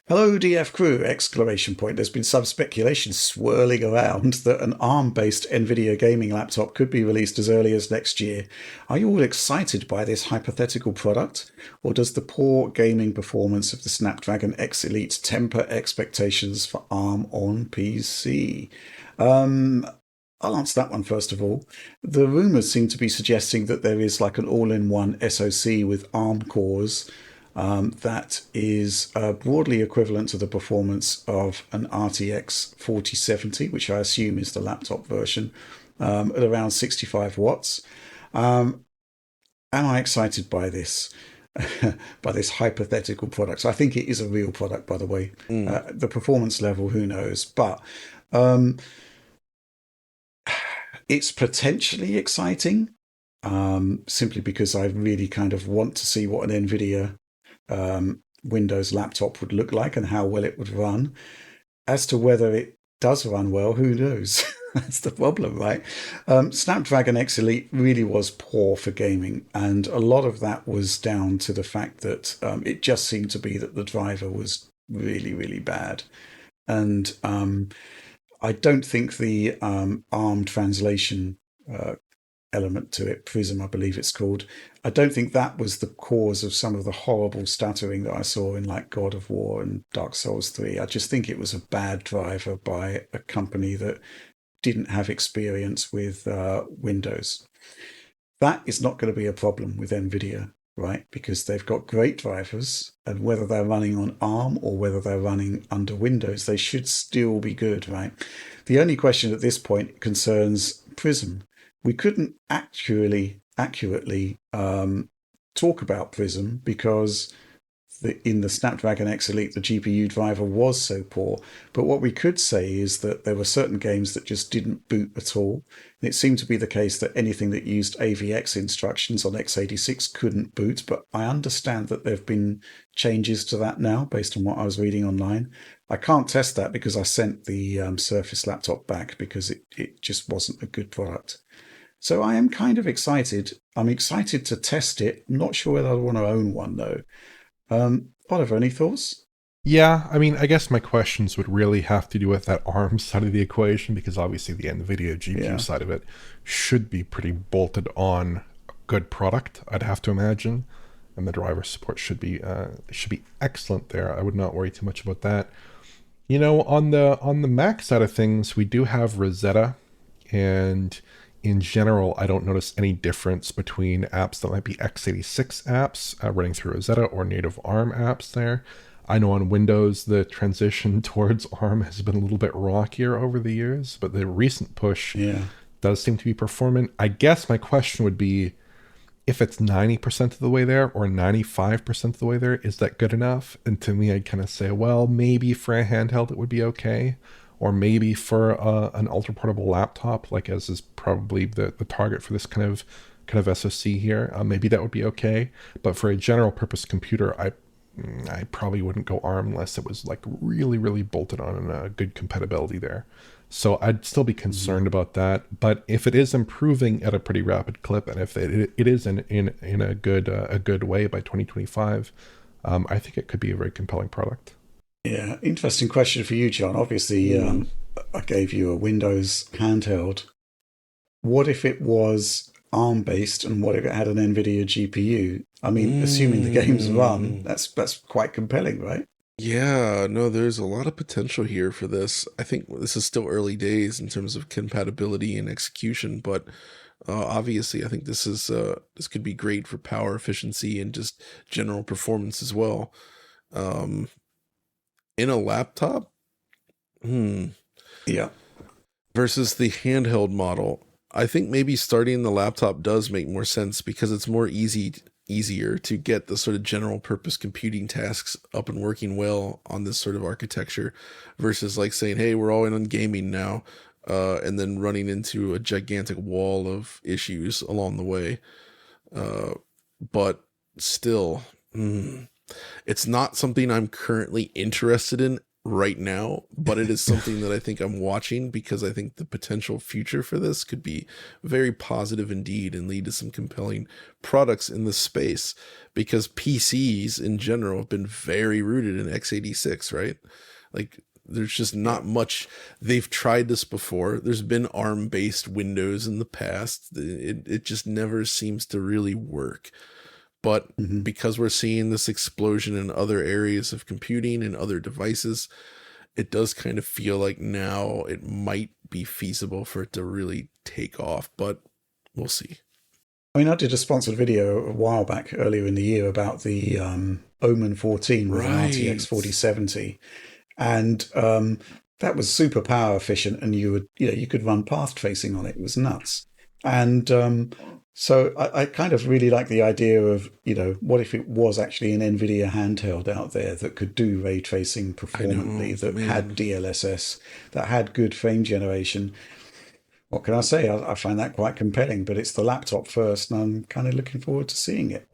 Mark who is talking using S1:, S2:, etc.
S1: Hello, DF crew! Exclamation point. There's been some speculation swirling around that an ARM-based Nvidia gaming laptop could be released as early as next year. Are you all excited by this hypothetical product, or does the poor gaming performance of the Snapdragon X Elite temper expectations for ARM on PC? Um, I'll answer that one first of all. The rumours seem to be suggesting that there is like an all-in-one SoC with ARM cores that is broadly equivalent to the performance of an RTX 4070, which I assume is the laptop version, at around 65 watts. Am I excited by this? By this hypothetical product? So I think it is a real product, by the way.
S2: Mm.
S1: The performance level, who knows? But um, it's potentially exciting, simply because I really kind of want to see what an Nvidia Windows laptop would look like and how well it would run. As to whether it does run well, who knows? That's the problem, right? Snapdragon X Elite really was poor for gaming, and a lot of that was down to the fact that it just seemed to be that the driver was really, really bad. And I don't think the ARM translation element to it, Prism, I believe it's called. I don't think that was the cause of some of the horrible stuttering that I saw in like God of War and Dark Souls 3. I just think it was a bad driver by a company that didn't have experience with Windows. That is not going to be a problem with Nvidia, right? Because they've got great drivers, and whether they're running on ARM or whether they're running under Windows, they should still be good, right? The only question at this point concerns Prism. We couldn't actually accurately talk about Prism because in the Snapdragon X Elite, the GPU driver was so poor. But what we could say is that there were certain games that just didn't boot at all. And it seemed to be the case that anything that used AVX instructions on x86 couldn't boot. But I understand that there have been changes to that now based on what I was reading online. I can't test that because I sent the Surface laptop back because it just wasn't a good product. So I am kind of excited. I'm excited to test it. I'm not sure whether I want to own one though. Oliver, any thoughts?
S3: Yeah, I mean, I guess my questions would really have to do with that ARM side of the equation because obviously the NVIDIA GPU
S1: Yeah.
S3: side of it should be pretty bolted on a good product, I'd have to imagine, and the driver support should be excellent there. I would not worry too much about that. You know, on the Mac side of things, we do have Rosetta, and in general, I don't notice any difference between apps that might be x86 apps running through Rosetta or native ARM apps there. I know on Windows, the transition towards ARM has been a little bit rockier over the years, but the recent push
S1: Yeah.
S3: does seem to be performant. I guess my question would be if it's 90% of the way there or 95% of the way there, is that good enough? And to me, I'd kind of say, well, maybe for a handheld, it would be okay. Or maybe for an ultra portable laptop, like as is probably the target for this kind of SoC here, maybe that would be okay. But for a general purpose computer, I probably wouldn't go ARM unless it was like really, really bolted on and good compatibility there. So I'd still be
S1: Mhm.
S3: concerned about that. But if it is improving at a pretty rapid clip, and if it is in a good way by 2025, I think it could be a very compelling product.
S1: Yeah. Interesting question for you, John. Obviously,
S2: Mm.
S1: I gave you a Windows handheld. What if it was ARM based and what if it had an NVIDIA GPU? I mean, assuming the games run,
S2: Mm.
S1: that's quite compelling, right?
S2: Yeah, no, there's a lot of potential here for this. I think this is still early days in terms of compatibility and execution, but obviously, I think this could be great for power efficiency and just general performance as well. Um, in a laptop, hmm,
S1: Yeah.
S2: versus the handheld model, I think maybe starting the laptop does make more sense because it's easier to get the sort of general purpose computing tasks up and working well on this sort of architecture versus like saying, hey, we're all in on gaming now, and then running into a gigantic wall of issues along the way. Uh, but still, it's not something I'm currently interested in right now, but it is something that I think I'm watching because I think the potential future for this could be very positive indeed and lead to some compelling products in this space, because PCs in general have been very rooted in x86, right? Like there's just not much. They've tried this before. There's been ARM-based Windows in the past. It just never seems to really work. But because we're seeing this explosion in other areas of computing and other devices, it does kind of feel like now it might be feasible for it to really take off, but we'll see.
S1: I mean, I did a sponsored video a while back earlier in the year about the Omen 14 with an RTX
S2: Right.
S1: 4070, and that was super power efficient, and you could run path tracing on it. It was nuts, and so I kind of really like the idea of, what if it was actually an Nvidia handheld out there that could do ray tracing performantly, that had DLSS, that had good frame generation. What can I say? I find that quite compelling, but it's the laptop first, and I'm kind of looking forward to seeing it.